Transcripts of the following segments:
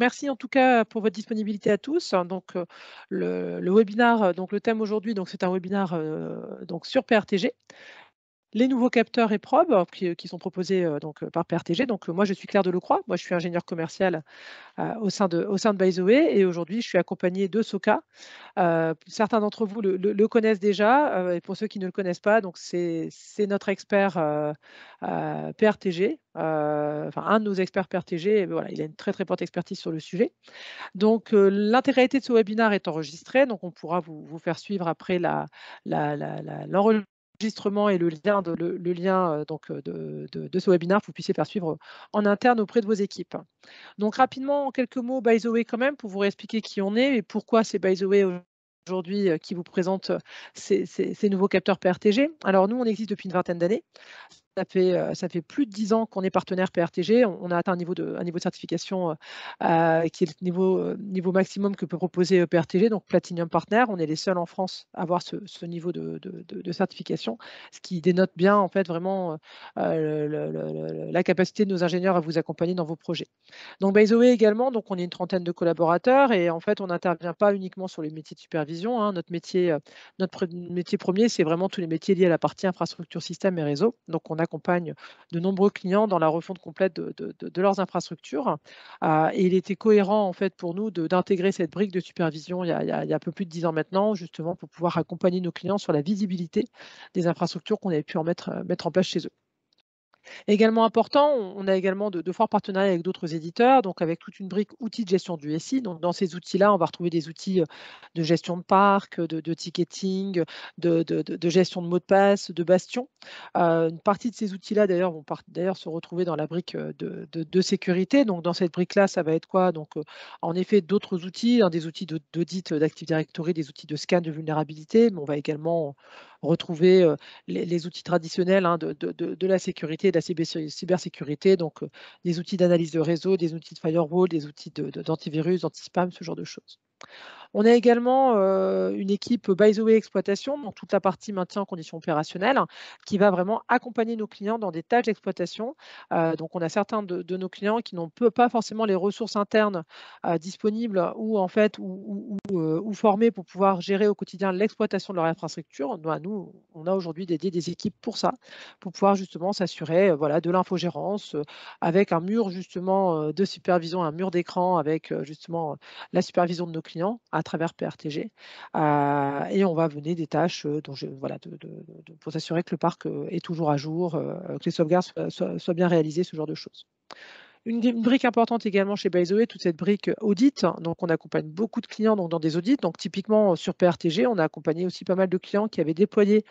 Merci en tout cas pour votre disponibilité à tous. Donc, le webinaire, donc le thème aujourd'hui, donc c'est un webinaire, donc sur PRTG. Les nouveaux capteurs et probes qui sont proposés, par PRTG. Donc, moi je suis Claire Delecroix, moi je suis ingénieure commerciale, au sein de By the Way et aujourd'hui je suis accompagnée de Soka. Certains d'entre vous le connaissent déjà, et pour ceux qui ne le connaissent pas, donc c'est notre expert, PRTG, enfin un de nos experts PRTG et voilà, il a une très, très forte expertise sur le sujet. Donc, l'intégralité de ce webinaire est enregistrée, donc on pourra vous faire suivre après l'enregistrement et le lien, de ce webinaire, que vous puissiez faire suivre en interne auprès de vos équipes. Donc rapidement, en quelques mots, By the Way quand même, pour vous réexpliquer qui on est et pourquoi c'est By the Way aujourd'hui, qui vous présente, ces nouveaux capteurs PRTG. Alors nous, on existe depuis une vingtaine d'années. Ça fait plus de 10 ans qu'on est partenaire PRTG. On a atteint un niveau de certification, qui est le niveau maximum que peut proposer, PRTG, donc Platinum Partner. On est les seuls en France à avoir ce niveau de certification, ce qui dénote bien en fait vraiment, la capacité de nos ingénieurs à vous accompagner dans vos projets. Donc by the way également, donc on est une trentaine de collaborateurs et en fait on n'intervient pas uniquement sur les métiers de supervision, hein. Notre métier premier, c'est vraiment tous les métiers liés à la partie infrastructure, système et réseau. Donc on accompagne de nombreux clients dans la refonte complète de leurs infrastructures. Et il était cohérent en fait pour nous d'intégrer cette brique de supervision il y a un peu plus de 10 ans maintenant, justement pour pouvoir accompagner nos clients sur la visibilité des infrastructures qu'on avait pu mettre en place chez eux. Également important, on a également de forts partenariats avec d'autres éditeurs, donc avec toute une brique outils de gestion du SI. Donc dans ces outils-là, on va retrouver des outils, de gestion de parc, de ticketing, de gestion de mots de passe, de bastion. Une partie de ces outils-là d'ailleurs vont d'ailleurs se retrouver dans la brique, de sécurité. Donc dans cette brique-là, ça va être quoi? Donc, en effet, d'autres outils, hein, des outils d'audit, d'Active Directory, des outils de scan de vulnérabilité, mais on va également retrouver, les outils traditionnels, hein, de la sécurité et de la cybersécurité, donc des outils d'analyse de réseau, des outils de firewall, des outils d'antivirus, d'anti-spam, ce genre de choses. On a également, une équipe By the Way exploitation, dans toute la partie maintien en conditions opérationnelles, qui va vraiment accompagner nos clients dans des tâches d'exploitation. Donc on a certains de nos clients qui n'ont pas forcément les ressources internes, disponibles ou en fait ou formées pour pouvoir gérer au quotidien l'exploitation de leur infrastructure. Bah, nous, on a aujourd'hui dédié des équipes pour ça, pour pouvoir justement s'assurer, voilà, de l'infogérance, avec un mur justement, de supervision, un mur d'écran avec, justement, la supervision de nos clients à travers PRTG. Et on va mener des tâches, dont voilà, pour s'assurer que le parc, est toujours à jour, que les sauvegardes soient bien réalisées, ce genre de choses. Une brique importante également chez By the Way, toute cette brique, audit. Donc on accompagne beaucoup de clients donc dans des audits. Donc typiquement, sur PRTG, on a accompagné aussi pas mal de clients qui avaient déployé,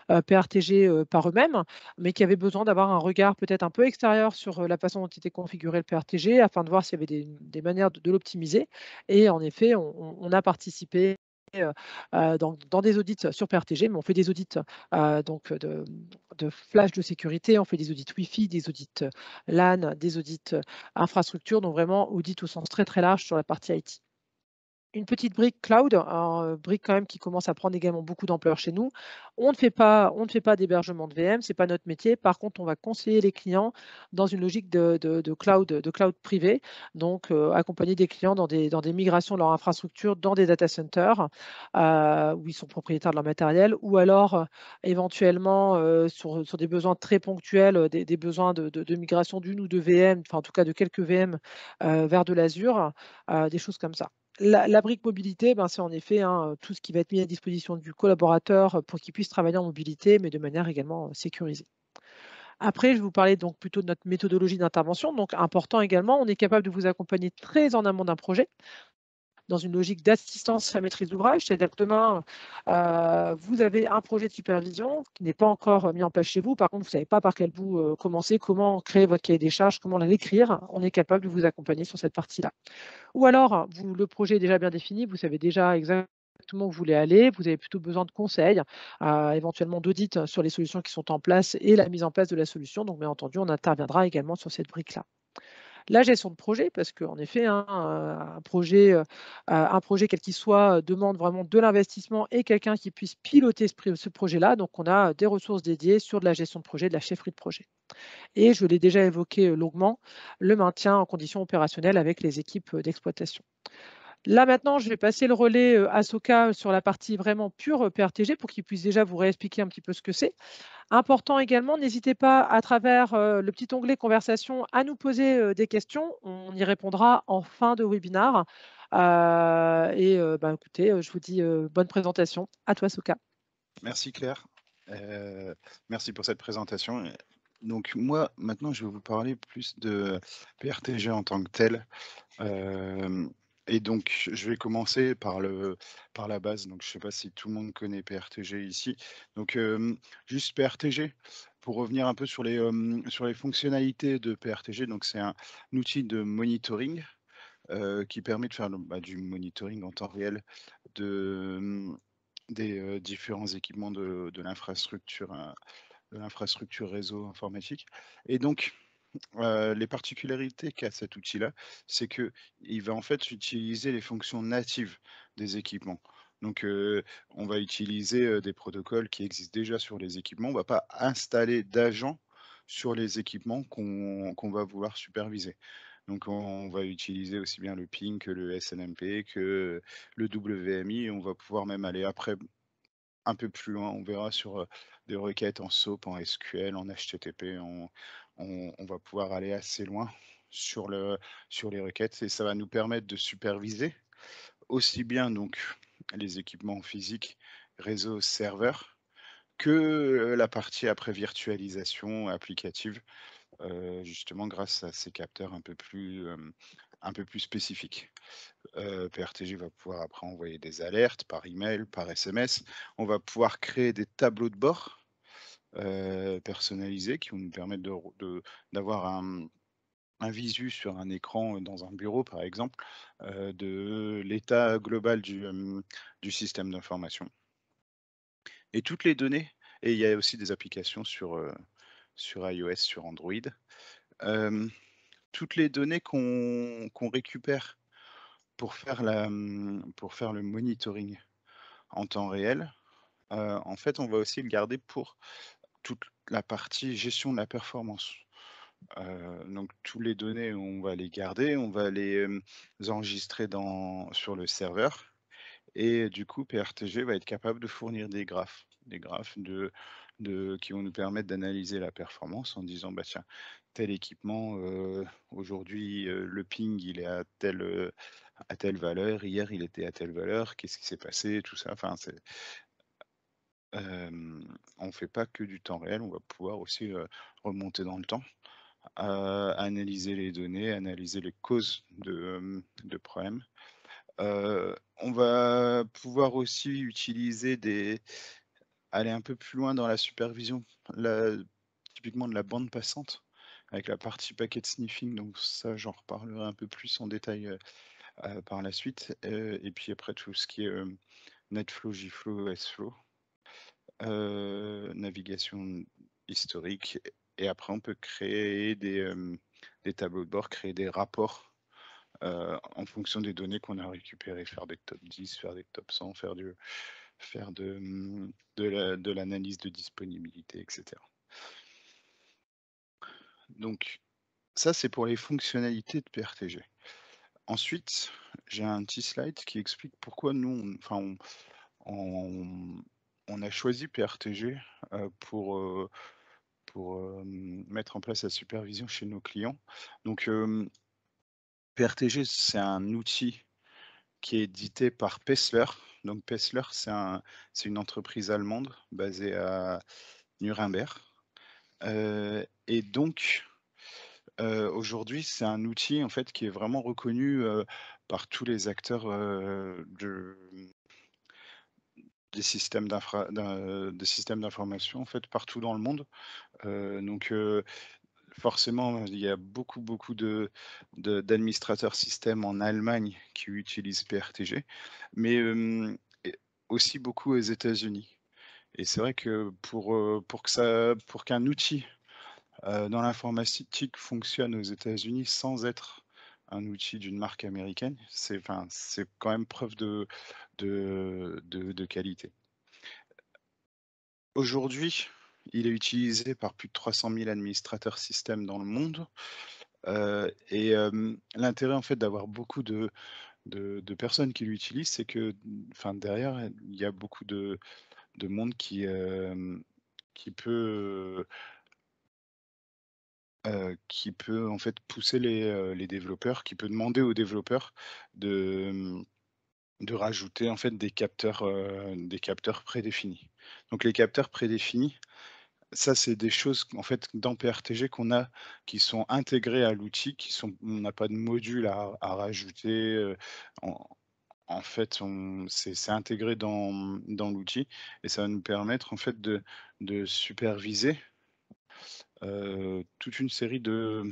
PRTG, par eux-mêmes, mais qui avaient besoin d'avoir un regard peut-être un peu extérieur sur, la façon dont était configuré le PRTG afin de voir s'il y avait des manières de l'optimiser. Et en effet, on a participé, dans des audits sur PRTG, mais on fait des audits, donc de flash de sécurité, on fait des audits Wi-Fi, des audits, LAN, des audits, infrastructure, donc vraiment audit au sens très, très large sur la partie IT. Une petite brique cloud, brique quand même qui commence à prendre également beaucoup d'ampleur chez nous. On ne fait pas d'hébergement de VM, c'est pas notre métier. Par contre, on va conseiller les clients dans une logique de cloud privé, donc accompagner des clients dans des migrations de leur infrastructure dans des data centers, où ils sont propriétaires de leur matériel ou alors, éventuellement, sur des besoins très ponctuels, des besoins de migration d'une ou 2 VM, enfin en tout cas de quelques VM, vers de l'Azure, des choses comme ça. La brique mobilité, ben, c'est en effet, hein, tout ce qui va être mis à disposition du collaborateur, pour qu'il puisse travailler en mobilité, mais de manière également, sécurisée. Après, je vais vous parler donc plutôt de notre méthodologie d'intervention. Donc important également, on est capable de vous accompagner très en amont d'un projet dans une logique d'assistance à maîtrise d'ouvrage. C'est-à-dire que demain, vous avez un projet de supervision qui n'est pas encore, mis en place chez vous. Par contre, vous ne savez pas par quel bout, commencer, comment créer votre cahier des charges, comment l'écrire. On est capable de vous accompagner sur cette partie-là. Ou alors, le projet est déjà bien défini, vous savez déjà exactement où vous voulez aller, vous avez plutôt besoin de conseils, éventuellement d'audit sur les solutions qui sont en place et la mise en place de la solution. Donc, bien entendu, on interviendra également sur cette brique-là. La gestion de projet, parce qu'en effet, hein, un projet quel qu'il soit, demande vraiment de l'investissement et quelqu'un qui puisse piloter ce projet-là. Donc, on a des ressources dédiées sur de la gestion de projet, de la chefferie de projet. Et je l'ai déjà évoqué longuement, le maintien en condition opérationnelle avec les équipes d'exploitation. Là, maintenant, je vais passer le relais à Soka sur la partie vraiment pure PRTG pour qu'il puisse déjà vous réexpliquer un petit peu ce que c'est. Important également, n'hésitez pas à travers le petit onglet conversation à nous poser des questions. On y répondra en fin de webinaire. Ben, écoutez, je vous dis bonne présentation. À toi, Soka. Merci Claire. Merci pour cette présentation. Donc moi, maintenant, je vais vous parler plus de PRTG en tant que tel. Et donc, je vais commencer par la base. Donc, je ne sais pas si tout le monde connaît PRTG ici. Donc, juste PRTG, pour revenir un peu sur les fonctionnalités de PRTG. Donc, c'est un outil de monitoring qui permet de faire du monitoring en temps réel de, des différents équipements de l'infrastructure réseau informatique. Et donc, les particularités qu'a cet outil-là, c'est qu'il va en fait utiliser les fonctions natives des équipements. Donc, on va utiliser des protocoles qui existent déjà sur les équipements. On ne va pas installer d'agents sur les équipements qu'on va vouloir superviser. Donc, on va utiliser aussi bien le ping que le SNMP, que le WMI. On va pouvoir même aller après un peu plus loin, on verra sur des requêtes en SOAP, en SQL, en HTTP, on va pouvoir aller assez loin sur les requêtes et ça va nous permettre de superviser aussi bien donc les équipements physiques, réseau, serveur, que la partie après virtualisation applicative, justement grâce à ces capteurs un peu plus spécifiques. PRTG va pouvoir après envoyer des alertes par email, par SMS. On va pouvoir créer des tableaux de bord personnalisés qui vont nous permettre d'avoir un visu sur un écran dans un bureau, par exemple, de l'état global du système d'information. Et toutes les données, et il y a aussi des applications sur iOS, sur Android, euh, toutes les données qu'on récupère pour faire le monitoring en temps réel, en fait, on va aussi le garder pour toute la partie gestion de la performance. Donc tous les données, on va les garder, on va les, enregistrer sur le serveur et du coup, PRTG va être capable de fournir des graphes qui vont nous permettre d'analyser la performance en disant: «Bah, tiens, tel équipement, aujourd'hui, le ping, il est à telle valeur, hier, il était à telle valeur, qu'est-ce qui s'est passé?» tout ça. Enfin, on ne fait pas que du temps réel, on va pouvoir aussi, remonter dans le temps, analyser les données, analyser les causes de problèmes. On va pouvoir aussi utiliser aller un peu plus loin dans la supervision, typiquement de la bande passante avec la partie packet sniffing, donc ça, j'en reparlerai un peu plus en détail, par la suite, et puis après tout ce qui est, NetFlow, JFlow, SFlow. Navigation historique et après on peut créer des tableaux de bord, créer des rapports, en fonction des données qu'on a récupérées, faire des top 10, faire des top 100, faire de l'analyse de disponibilité, et cetera. Donc ça, c'est pour les fonctionnalités de PRTG. Ensuite, j'ai un petit slide qui explique pourquoi nous, on on a choisi PRTG, pour mettre en place la supervision chez nos clients. Donc, PRTG, c'est un outil qui est édité par Pessler. Donc Pessler, c'est une entreprise allemande basée à Nuremberg. Et donc, aujourd'hui, c'est un outil en fait qui est vraiment reconnu par tous les acteurs des systèmes des systèmes d'information en fait partout dans le monde. Donc, forcément, il y a beaucoup d'administrateurs système en Allemagne qui utilisent PRTG, mais et aussi beaucoup aux États-Unis. Et c'est vrai que pour qu'un outil dans l'informatique fonctionne aux États-Unis sans être un outil d'une marque américaine, c'est quand même preuve de qualité. Aujourd'hui, il est utilisé par plus de 300 000 administrateurs système dans le monde, et l'intérêt en fait d'avoir beaucoup de personnes qui l'utilisent, c'est que, enfin derrière, il y a beaucoup de monde qui peut, qui peut en fait pousser les développeurs, qui peut demander aux développeurs de, de rajouter en fait des capteurs prédéfinis. Donc les capteurs prédéfinis, ça c'est des choses en fait dans PRTG qu'on a, qui sont intégrées à l'outil, on n'a pas de module à rajouter, en en fait c'est intégré dans l'outil et ça va nous permettre en fait de superviser, toute une série de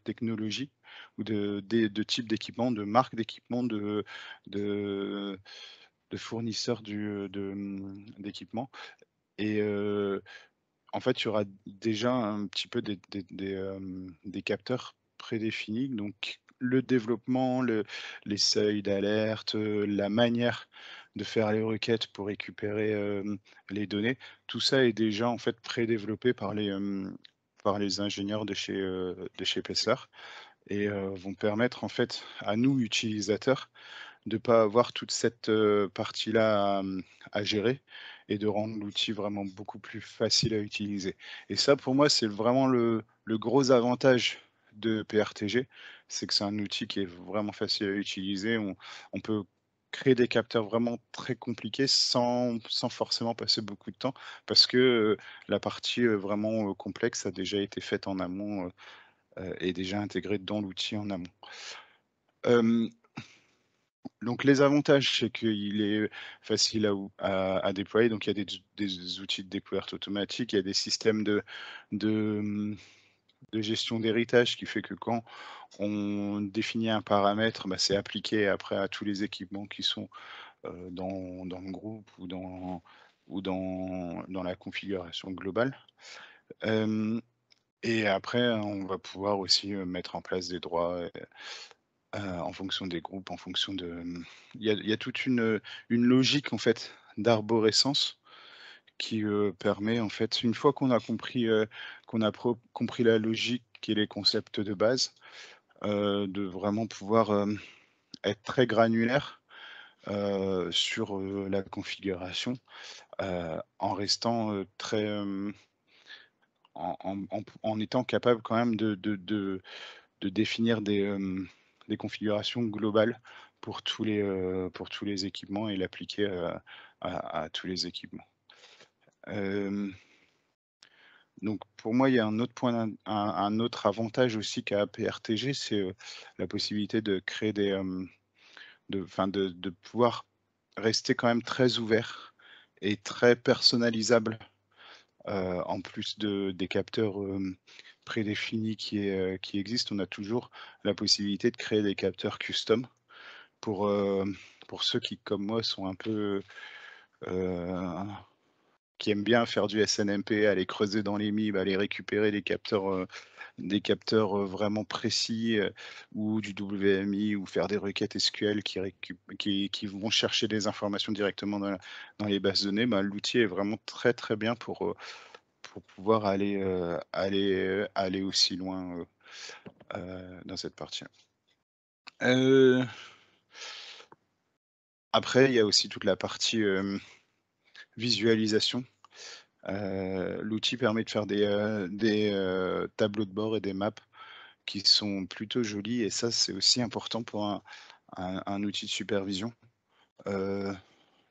technologies ou de types d'équipements, de marques d'équipements, de de fournisseurs d'équipements et en fait, il y aura déjà un petit peu des capteurs prédéfinis, donc le développement, les seuils d'alerte, la manière de faire les requêtes pour récupérer, les données, tout ça est déjà en fait prédéveloppé par les ingénieurs de chez Pessler et vont permettre en fait à nous utilisateurs de pas avoir toute cette, partie-là à gérer et de rendre l'outil vraiment beaucoup plus facile à utiliser. Et ça, pour moi, c'est vraiment le gros avantage de PRTG, c'est que c'est un outil qui est vraiment facile à utiliser. On peut créer des capteurs vraiment très compliqués sans forcément passer beaucoup de temps parce que, la partie, vraiment, complexe a déjà été faite en amont, est déjà intégrée dans l'outil en amont. Hem Donc les avantages, c'est qu'il est facile à déployer, donc il y a des outils de découverte automatique, il y a des systèmes de, mmh, de gestion d'héritage qui fait que quand on définit un paramètre, bah, c'est appliqué après à tous les équipements qui sont, dans le groupe ou dans la configuration globale. Hem et après, on va pouvoir aussi, mettre en place des droits, en fonction des groupes, en fonction il y a toute une logique en fait d'arborescence qui, permet en fait, une fois qu'on a compris, compris la logique et les concepts de base, de vraiment pouvoir, être très granulaire, sur, la configuration, en restant, très, en étant capable quand même de définir des configurations globales pour tous les équipements et l'appliquer, à tous les équipements. Hem, donc pour moi, il y a un autre point un autre avantage aussi qu'a PRTG, c'est, la possibilité de créer de pouvoir rester quand même très ouvert et très personnalisable, en plus des capteurs, prédéfinis qui existent. On a toujours la possibilité de créer des capteurs custom pour, pour ceux qui, comme moi, sont un peu, heu, qui aiment bien faire du SNMP, aller creuser dans les MIB, aller récupérer des capteurs, vraiment précis, ou du WMI ou faire des requêtes SQL qui vont chercher des informations directement dans les bases de données. Ben, l'outil est vraiment très, très bien pour pouvoir aller aussi loin, dans cette partie-là. Heu, Après, il y a aussi toute la partie, visualisation. L'outil permet de faire des tableaux de bord et des maps qui sont plutôt jolis et ça, c'est aussi important pour un outil de supervision, heu,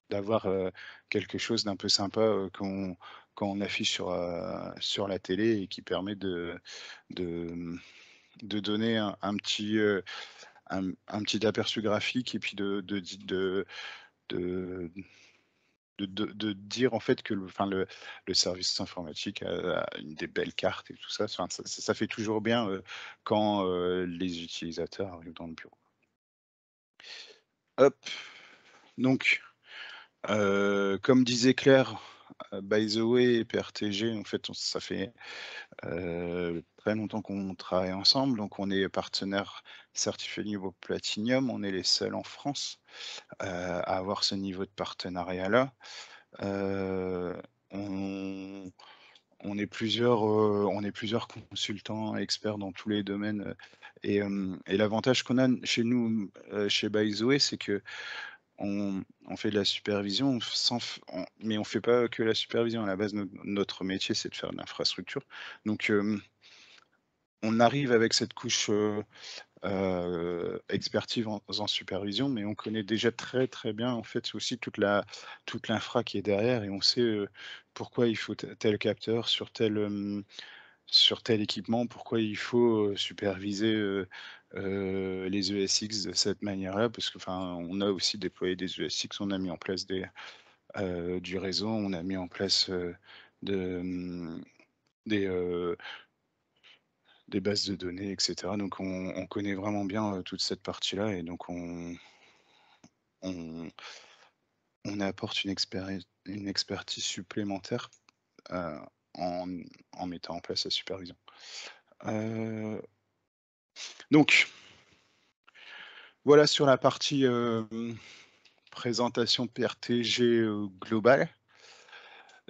d'avoir, quelque chose d'un peu sympa, qu'on affiche sur la télé et qui permet de, de donner un petit aperçu graphique et puis de de dire en fait que le service informatique a une des belles cartes et tout ça. Enfin, ça fait toujours bien, quand, les utilisateurs arrivent dans le bureau. Hop, donc comme disait Claire, by the way, PRTG, en fait, ça fait, très longtemps qu'on travaille ensemble, donc on est partenaire certifié niveau Platinium. On est les seuls en France, à avoir ce niveau de partenariat-là. Heu on on est plusieurs consultants experts dans tous les domaines, et l'avantage qu'on a chez nous, chez ByZoe, c'est qu'on fait de la supervision sans f on mais on fait pas que la supervision. À la base, notre métier, c'est de faire de l'infrastructure. Donc, on arrive avec cette couche, expertise en supervision, mais on connaît déjà très, très bien, en fait, aussi toute l'infra qui est derrière, et on sait, pourquoi il faut tel capteur sur tel équipement, pourquoi il faut, superviser, les ESX de cette manière-là. Parce que, enfin, on a aussi déployé des ESX, on a mis en place du réseau, on a mis en place, de, des, des bases de données, et cetera. Donc on connaît vraiment bien, toute cette partie-là, et donc on on apporte une expertise supplémentaire, heu, en en mettant en place la supervision. Heu, donc voilà sur la partie, présentation PRTG, globale.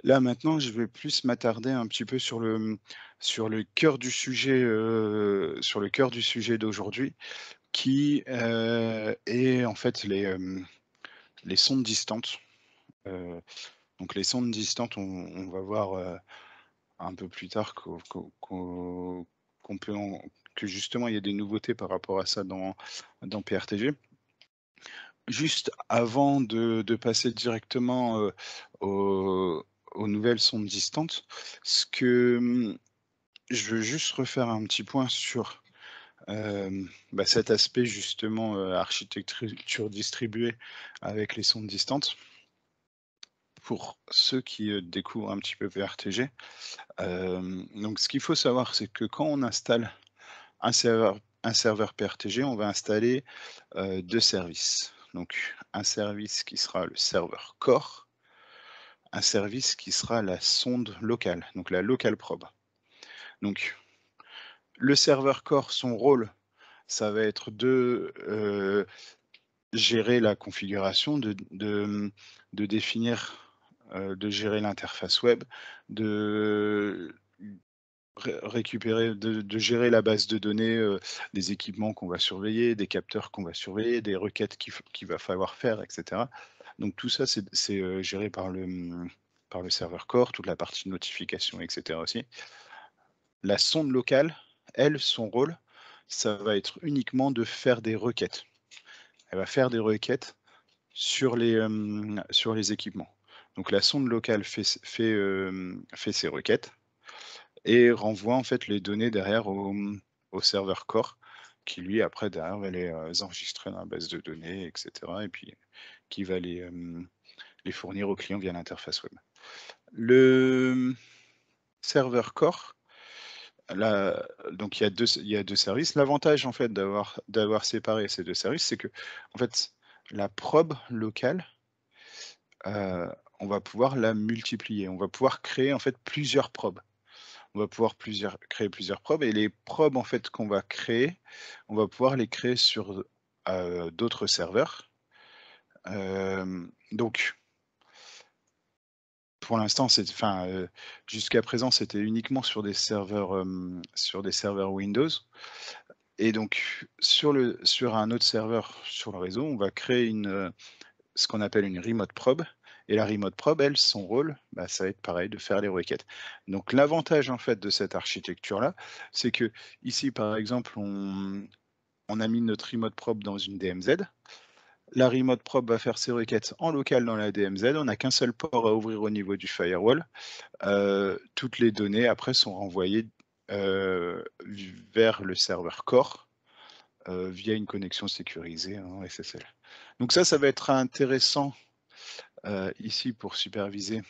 Là maintenant, je vais plus m'attarder un petit peu sur le cœur du sujet, sur le cœur du sujet d'aujourd'hui, qui, est en fait les sondes distantes. Heu, donc les sondes distantes, on va voir, un peu plus tard qu'on peut en que justement il y a des nouveautés par rapport à ça dans PRTG. Juste avant de passer directement, aux nouvelles sondes distantes, ce que, je veux juste refaire un petit point sur, cet aspect justement, architecture distribuée avec les sondes distantes. Pour ceux qui, découvrent un petit peu PRTG, donc ce qu'il faut savoir, c'est que quand on installe un serveur PRTG, on va installer, 2 services. Donc un service qui sera le serveur core, un service qui sera la sonde locale, donc la local probe. Donc le serveur core, son rôle, ça va être de, gérer la configuration, de définir, de gérer l'interface web, de récupérer, de gérer la base de données, des équipements qu'on va surveiller, des capteurs qu'on va surveiller, des requêtes qu'il va falloir faire, et cetera. Donc tout ça, c'est, géré par le serveur core, toute la partie notification, et cetera aussi. La sonde locale, elle, son rôle, ça va être uniquement de faire des requêtes. Elle va faire des requêtes sur les équipements. Donc la sonde locale fait ses requêtes et renvoie en fait les données derrière au serveur core, qui lui après derrière va les enregistrer dans la base de données, et cetera, et puis qui va les fournir aux clients via l'interface web. Le serveur core, là, donc il y a 2 services. L'avantage en fait d'avoir séparé ces 2 services, c'est que en fait la probe locale, on va pouvoir la multiplier. On va pouvoir créer en fait plusieurs probes. On va pouvoir créer plusieurs probes, et les probes en fait qu'on va créer, on va pouvoir les créer sur, d'autres serveurs. Donc pour l'instant, jusqu'à présent, c'était uniquement sur des serveurs Windows, et donc sur un autre serveur sur le réseau, on va créer ce qu'on appelle une remote probe, et la remote probe, elle, son rôle, ça va être pareil, de faire les requêtes. Donc l'avantage, en fait, de cette architecture-là, c'est que ici, par exemple, on a mis notre remote probe dans une DMZ. La remote probe va faire ses requêtes en local dans la DMZ. On n'a qu'un seul port à ouvrir au niveau du firewall. Toutes les données, après, sont renvoyées, vers le serveur core, via une connexion sécurisée en SSL. Donc ça va être intéressant, ici pour superviser,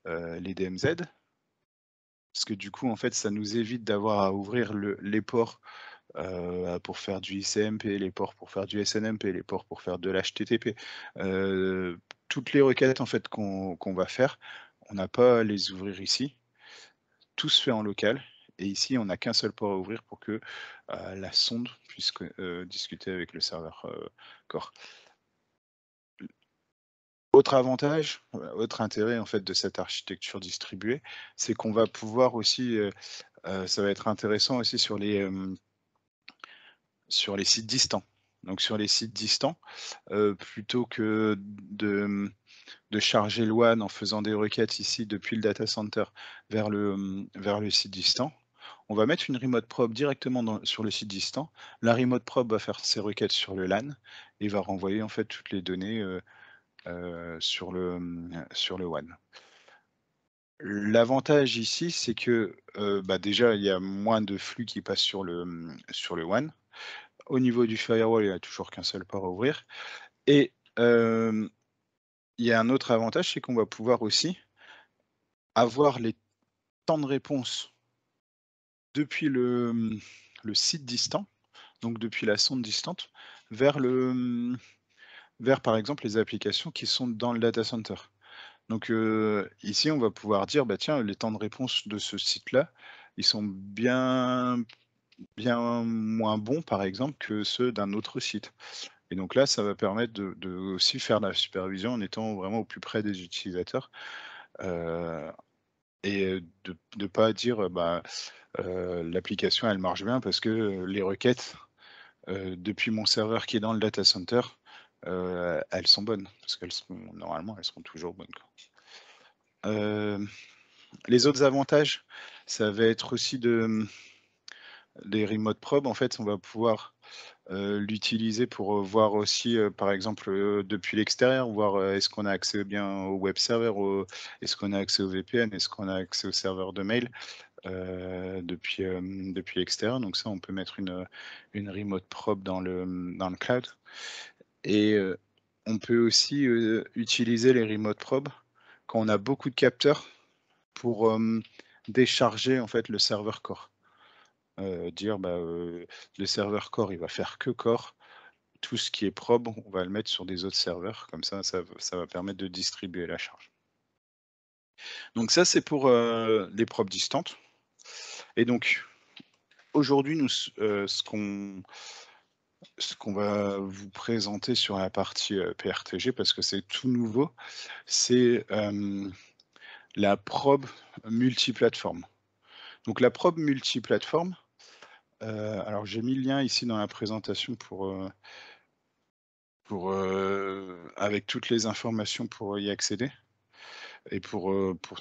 les DMZ. Parce que du coup, en fait, ça nous évite d'avoir à ouvrir les ports, pour faire du ICMP, les ports pour faire du SNMP, les ports pour faire de l'HTTP. Toutes les requêtes en fait qu'on va faire, on n'a pas à les ouvrir ici. Tout se fait en local, et ici, on n'a qu'un seul port à ouvrir pour que, la sonde puisse discuter avec le serveur, core. Autre avantage, autre intérêt en fait de cette architecture distribuée, c'est qu'on va pouvoir aussi, ça va être intéressant aussi sur les sites distants. Donc sur les sites distants, plutôt que de charger le WAN en faisant des requêtes ici depuis le data center vers le site distant, on va mettre une remote probe directement sur le site distant. La remote probe va faire ses requêtes sur le LAN et va renvoyer en fait toutes les données sur le WAN. L'avantage ici, c'est que bah déjà, il y a moins de flux qui passent sur le WAN. Au niveau du firewall, il n'y a toujours qu'un seul port à ouvrir. Et il y a un autre avantage, c'est qu'on va pouvoir aussi avoir les temps de réponse depuis le site distant, donc depuis la sonde distante, vers vers par exemple les applications qui sont dans le data center. Donc ici, on va pouvoir dire, bah tiens, les temps de réponse de ce site-là, ils sont bien moins bons, par exemple, que ceux d'un autre site. Et donc là, ça va permettre de aussi faire de la supervision en étant vraiment au plus près des utilisateurs, heu et de ne pas dire, bah, l'application, elle marche bien parce que, les requêtes, depuis mon serveur qui est dans le data center, elles sont bonnes. Parce qu'elles sont normalement, elles seront toujours bonnes, quoi. Les autres avantages, ça va être aussi les remote probes, en fait, on va pouvoir l'utiliser pour, voir aussi, par exemple, depuis l'extérieur, voir, est-ce qu'on a accès bien au web server, est-ce qu'on a accès au VPN, est-ce qu'on a accès au serveur de mail, depuis l'extérieur. Donc ça, on peut mettre une remote probe dans le cloud et on peut aussi, utiliser les remote probes quand on a beaucoup de capteurs pour, décharger, en fait, le serveur core. Dire, bah, le serveur core, il va faire que core. Tout ce qui est probe, on va le mettre sur des autres serveurs, comme ça va permettre de distribuer la charge. Donc ça, c'est pour, les probes distantes et donc aujourd'hui, nous ce qu'on va vous présenter sur la partie, PRTG parce que c'est tout nouveau, c'est, la probe multiplateforme. Donc la probe multiplateforme, alors j'ai mis le lien ici dans la présentation avec toutes les informations pour y accéder et pour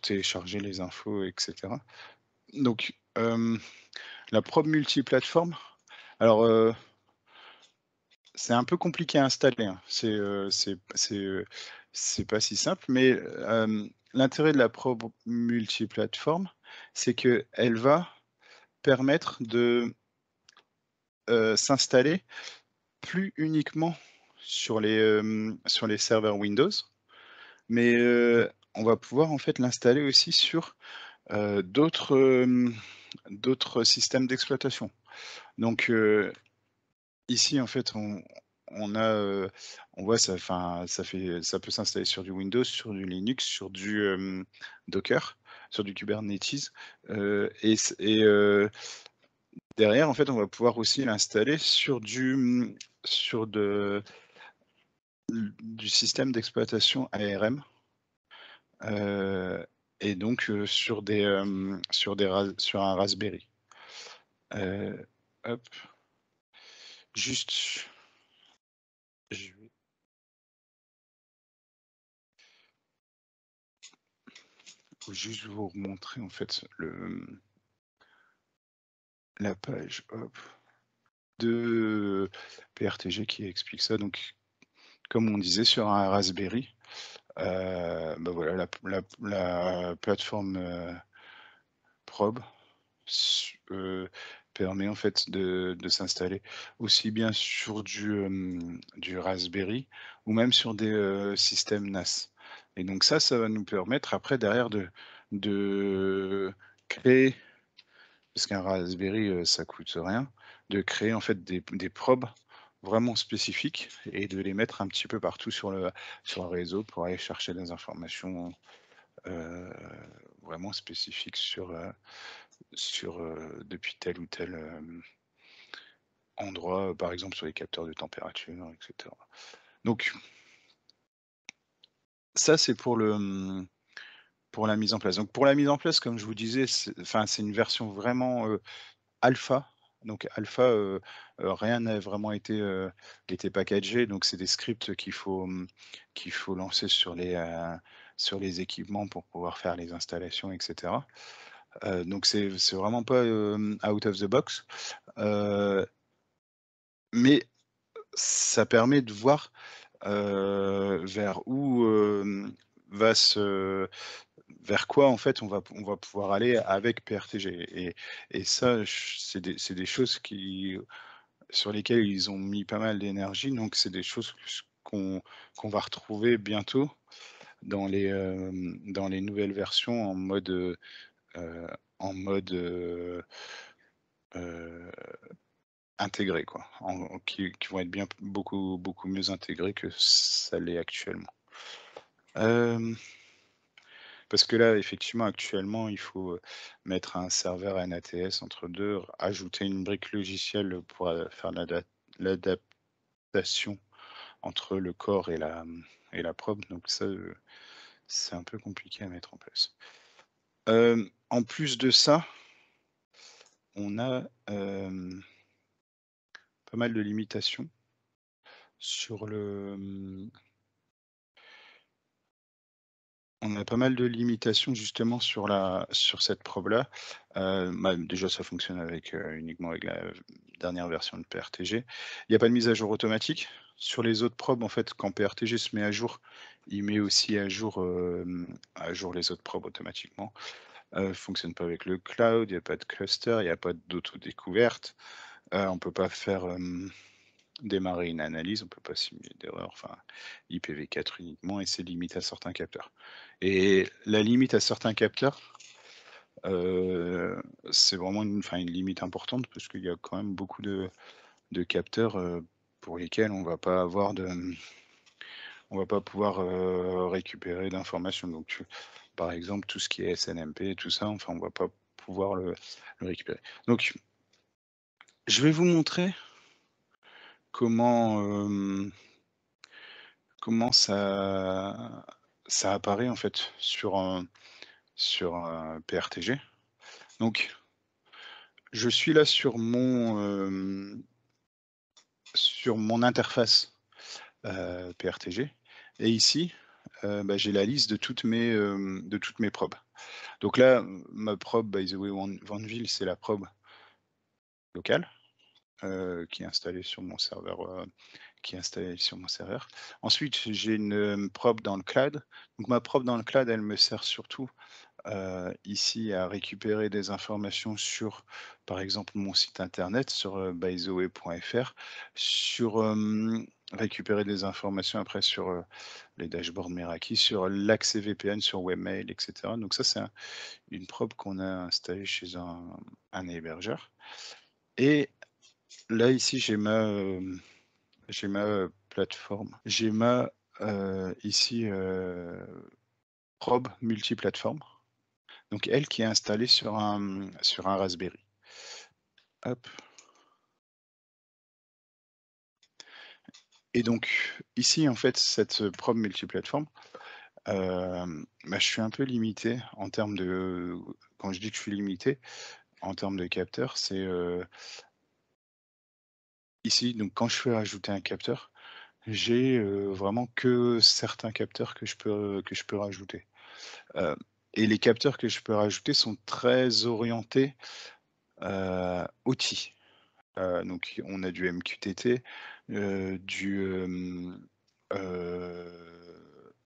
télécharger les infos et cetera. Donc, la probe multiplateforme, alors, c'est un peu compliqué à installer, hein. C'est pas si simple, mais, l'intérêt de la probe multiplateforme, c'est qu'elle va permettre de, s'installer plus uniquement sur les serveurs Windows, mais, on va pouvoir en fait l'installer aussi sur, d'autres systèmes d'exploitation. Donc, ici en fait on voit ça enfin ça peut s'installer sur du Windows, sur du Linux, sur du, Docker, sur du Kubernetes, derrière en fait on va pouvoir aussi l'installer sur sur du système d'exploitation ARM, et donc sur un Raspberry. Hop, juste, je vais juste vous remontrer en fait la page, hop, de PRTG qui explique ça. Donc comme on disait sur un Raspberry, bah, voilà la plateforme, probe permet en fait de s'installer aussi bien sur du Raspberry ou même sur des, systèmes NAS et donc ça va nous permettre après derrière de créer, parce qu'un Raspberry, ça coûte rien, de créer en fait des probes vraiment spécifiques et de les mettre un petit peu partout sur le réseau pour aller chercher des informations, heu, vraiment spécifiques depuis tel ou tel, endroit, par exemple sur les capteurs de température et cetera. Donc Ça, c'est pour la mise en place. Donc pour la mise en place, comme je vous disais, c'est une version vraiment, alpha. Donc alpha, rien n'a vraiment été packagé, donc c'est des scripts qu'il faut lancer sur les équipements pour pouvoir faire les installations et cetera. Donc c'est vraiment pas, out of the box, heu, mais ça permet de voir, vers où, va se vers quoi en fait on va pouvoir aller avec PRTG et ça c'est des choses sur lesquelles ils ont mis pas mal d'énergie, donc c'est des choses qu'on va retrouver bientôt dans les nouvelles versions heu, en mode, heu, intégré quoi, qui vont être bien beaucoup mieux intégrés que ça l'est actuellement. Hem Parce que là, effectivement, actuellement, il faut, mettre un serveur NATS entre 2, ajouter une brique logicielle pour, faire l'adaptation entre le core et la prod, donc ça, c'est un peu compliqué à mettre en place. En plus de ça, on a, pas mal de limitations sur on a pas mal de limitations justement sur cette probe-là. Bah, déjà ça fonctionne uniquement avec la dernière version de PRTG. Il y a pas de mise à jour automatique. Sur les autres probes, en fait, quand PRTG se met à jour, il met aussi à jour les autres probes automatiquement. Fonctionne pas avec le cloud, il y a pas de cluster, il y a pas d'auto-découverte. On peut pas faire, démarrer une analyse, on peut pas simuler d'erreur, enfin IPv4 uniquement et c'est limite à certains capteurs. Et la limite à certains capteurs, c'est vraiment une limite importante parce qu'il y a quand même beaucoup de capteurs, pour lesquels on va pas pouvoir, récupérer d'informations. Donc, par exemple, tout ce qui est SNMP, tout ça, enfin, on va pas pouvoir le récupérer. Donc, je vais vous montrer comment, comment ça apparaît en fait sur un PRTG. Donc, je suis là sur mon interface, PRTG et ici, bah, j'ai la liste de toutes mes probes. Donc là, ma probe by the way Vanville, c'est la probe locale, qui est installée sur mon serveur, Ensuite, j'ai une, probe dans le cloud. Donc ma probe dans le cloud, elle me sert surtout, ici à récupérer des informations sur, par exemple, mon site internet sur, bytheway.fr, récupérer des informations après sur, les dashboards Meraki, sur l'accès VPN, sur webmail et cetera. Donc ça, c'est une probe qu'on a installée chez un hébergeur et là, ici, j'ai ma plateforme. J'ai ici, probe multiplateforme, donc elle qui est installée sur un Raspberry. Hop et donc ici, en fait, cette probe multiplateforme, bah, je suis un peu limité en termes de quand je dis que je suis limité, en termes de capteurs, c'est, ici, donc quand je fais ajouter un capteur, j'ai, vraiment que certains capteurs que je peux rajouter. Heu et les capteurs que je peux rajouter sont très orientés, outils. Donc on a du MQTT,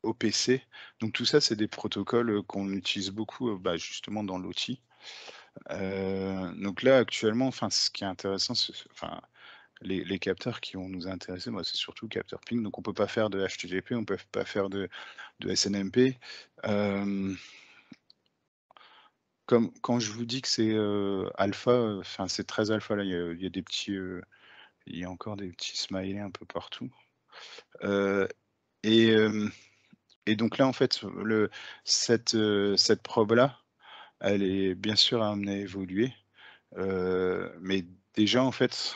OPC. Donc tout ça, c'est des protocoles, qu'on utilise beaucoup, bah, justement dans l'OT. Donc là, actuellement, enfin, ce qui est intéressant, enfin, les capteurs qui vont nous intéresser, moi, c'est surtout le capteur ping. Donc on peut pas faire de HTTP, on peut pas faire de SNMP. Hem Comme quand je vous dis que c'est, alpha, enfin c'est très alpha là, il y a des petits, il y a encore des petits smileys un peu partout. Heu et hem et donc là en fait, cette probe-là, elle est bien sûr amenée à évoluer, mais déjà en fait,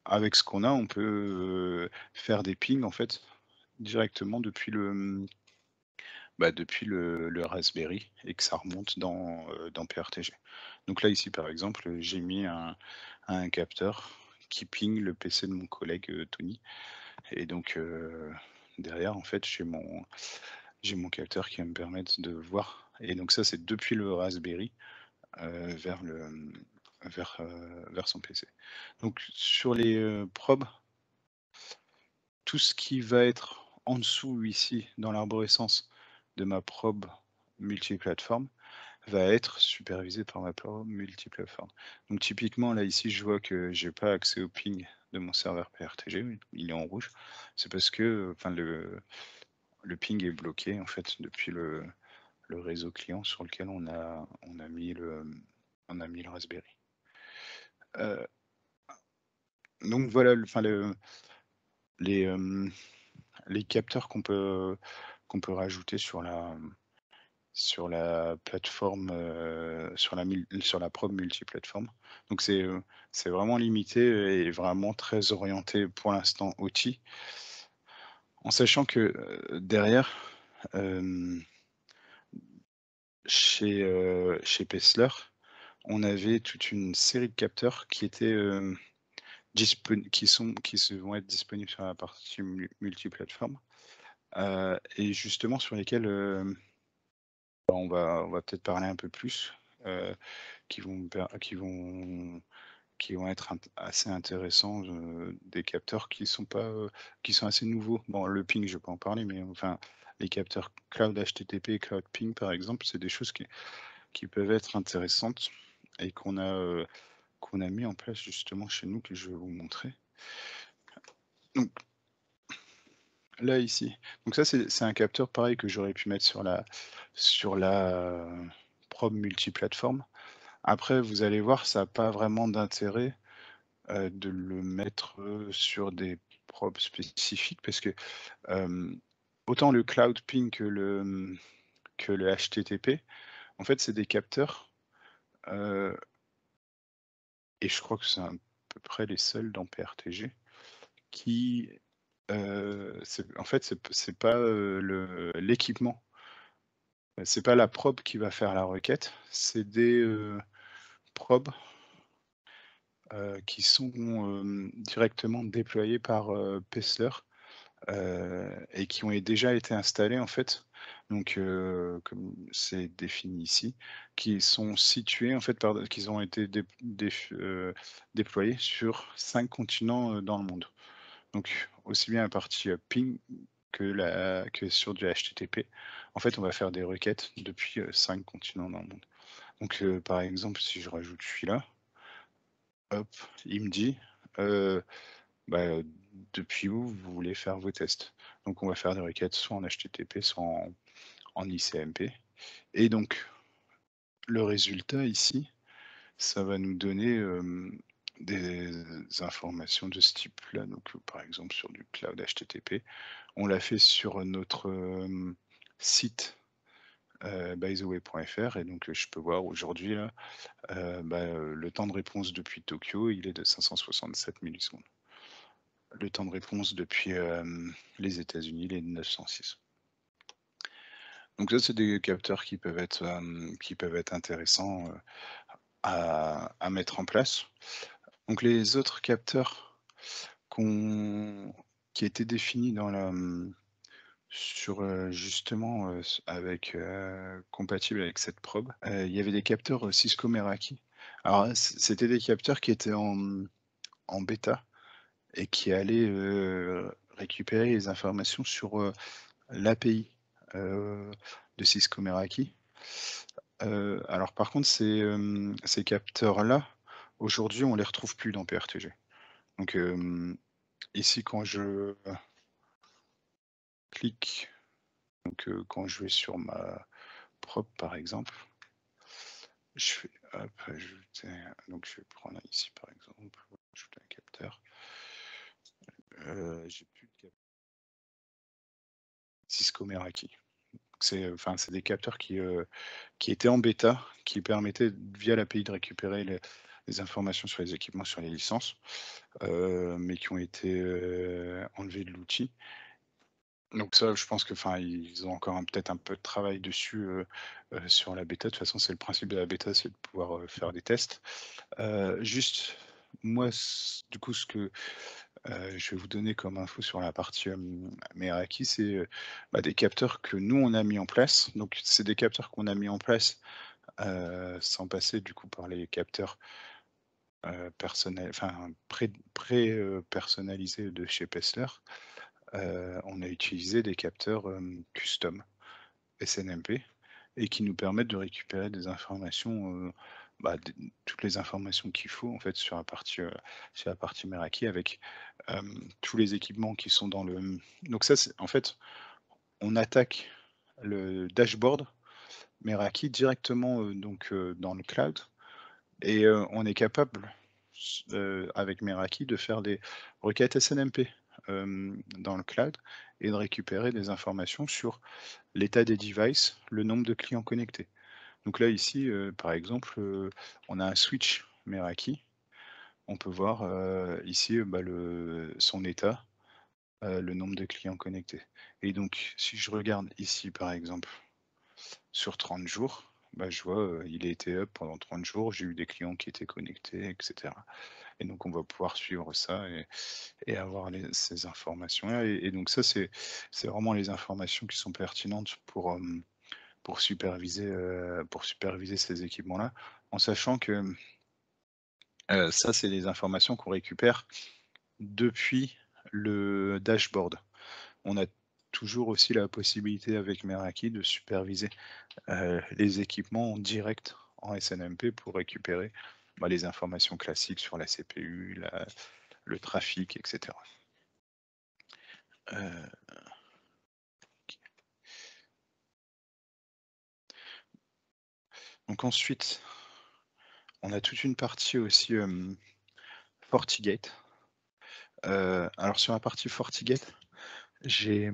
avec ce qu'on a, on peut, faire des pings en fait, directement depuis le Raspberry et que ça remonte dans PRTG. Donc là, ici, par exemple, j'ai mis un capteur qui ping le PC de mon collègue, Tony et donc derrière, en fait, j'ai mon capteur qui va me permettre de voir et donc ça, c'est depuis le Raspberry, vers vers son PC. Donc sur les, probes, tout ce qui va être en dessous ici dans l'arborescence de ma probe multiplateforme va être supervisé par ma probe multiplateforme. Donc typiquement là ici je vois que j'ai pas accès au ping de mon serveur PRTG, il est en rouge. C'est parce que enfin le ping est bloqué en fait depuis le réseau client sur lequel on a mis le Raspberry. Donc voilà, les capteurs qu'on peut rajouter sur la plateforme, sur la probe multiplateforme. Donc c'est vraiment limité et vraiment très orienté pour l'instant outils. En sachant que, derrière, hem, chez Pessler, on avait toute une série de capteurs qui étaient, qui vont être disponibles sur la partie multiplateforme, et justement sur lesquels, on va peut-être parler un peu plus, qui vont me per qui vont être assez intéressants, des capteurs qui sont assez nouveaux. Bon, le ping, je ne vais pas en parler, mais enfin, les capteurs Cloud HTTP et Cloud Ping, par exemple, c'est des choses qui peuvent être intéressantes et qu'on a mis en place justement chez nous, que je vais vous montrer. Donc là, ici, donc ça, c'est un capteur pareil que j'aurais pu mettre sur la probe multiplateforme. Après, vous allez voir, ça n'a pas vraiment d'intérêt, de le mettre, sur des probes spécifiques parce que, autant le Cloud Ping que le HTTP, en fait, c'est des capteurs, heu et je crois que c'est à peu près les seuls dans PRTG qui, c'est pas, l'équipement, c'est pas la probe qui va faire la requête, c'est des, probes, qui sont, directement déployées par, Pessler. Et qui ont déjà été installés en fait, donc comme c'est défini ici, qui sont situés en fait qui ont été déployés sur 5 continents, dans le monde. Donc aussi bien la partie, ping que sur du HTTP. En fait, on va faire des requêtes depuis, 5 continents dans le monde. Donc par exemple, si je rajoute celui-là, hop, il me dit, bah, depuis où vous voulez faire vos tests. Donc on va faire des requêtes soit en HTTP, soit en ICMP. Et donc le résultat ici, ça va nous donner, des informations de ce type-là. Donc par exemple sur du cloud HTTP, on l'a fait sur notre, site, bytheway.fr et donc je peux voir aujourd'hui là, le temps de réponse depuis Tokyo, il est de 567 millisecondes. Le temps de réponse depuis, les États-Unis, il est de 906. Donc ça, c'est des capteurs qui peuvent être intéressants, à mettre en place. Donc les autres capteurs qu'on qui étaient définis sur, justement, compatibles avec cette probe, il y avait des capteurs, Cisco Meraki. Alors c'était des capteurs qui étaient en bêta et qui allaient, récupérer les informations sur, l'API, de Cisco Meraki. Alors par contre ces capteurs-là, aujourd'hui on les retrouve plus dans PRTG. Donc ici quand je clique, donc quand je vais sur ma prop par exemple, je fais hop, ajouter, donc je vais prendre ici par exemple, ajouter un capteur. J'ai plus de capteur Cisco Meraki. C'est des capteurs qui étaient en bêta, qui permettaient via l'API de récupérer les informations sur les équipements, sur les licences, mais qui ont été, enlevés de l'outil Donc ça, je pense que, enfin, ils ont encore peut-être un peu de travail dessus, sur la bêta. De toute façon, c'est le principe de la bêta, c'est de pouvoir, faire des tests. Juste, moi, du coup, ce que, je vais vous donner comme info sur la partie, Meraki, c'est, bah, des capteurs que nous, on a mis en place. Donc c'est des capteurs qu'on a mis en place, sans passer du coup par les capteurs, personnels, enfin personnalisés de chez Pessler. On a utilisé des capteurs, custom SNMP et qui nous permettent de récupérer des informations, bah, toutes les informations qu'il faut en fait sur la partie Meraki avec, tous les équipements qui sont dans le, donc ça c'est en fait, on attaque le dashboard Meraki directement, donc dans le cloud et on est capable avec Meraki de faire des requêtes SNMP, dans le cloud et de récupérer des informations sur l'état des devices, le nombre de clients connectés. Donc là, ici, par exemple, on a un switch Meraki. On peut voir, ici, bah, son état, le nombre de clients connectés. Et donc, si je regarde ici, par exemple, sur 30 jours, bah, je vois, il a été up pendant 30 jours, j'ai eu des clients qui étaient connectés, et cetera. Et donc on va pouvoir suivre ça et avoir ces informations-là. Et donc ça, c'est vraiment les informations qui sont pertinentes pour superviser ces équipements-là, en sachant que, ça, c'est des informations qu'on récupère depuis le dashboard. On a toujours aussi la possibilité avec Meraki de superviser, les équipements en direct en SNMP pour récupérer, bah, les informations classiques sur la CPU, le trafic, et cetera. Heu, donc ensuite, on a toute une partie aussi, FortiGate. Alors sur la partie FortiGate, j'ai,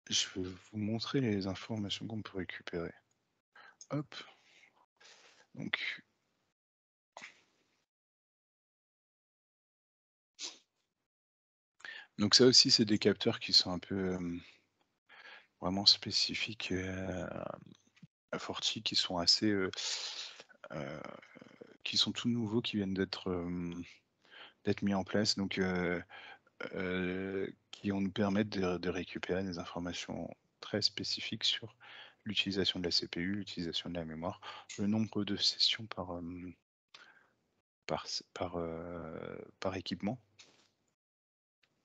je vais vous montrer les informations qu'on peut récupérer. Hop, donc ça aussi, c'est des capteurs qui sont un peu, vraiment spécifiques, à Forti, qui sont assez, heu, qui sont tout nouveaux, qui viennent d'être mis en place, donc qui vont nous permettre de récupérer des informations très spécifiques sur l'utilisation de la CPU, l'utilisation de la mémoire, le nombre de sessions par équipement.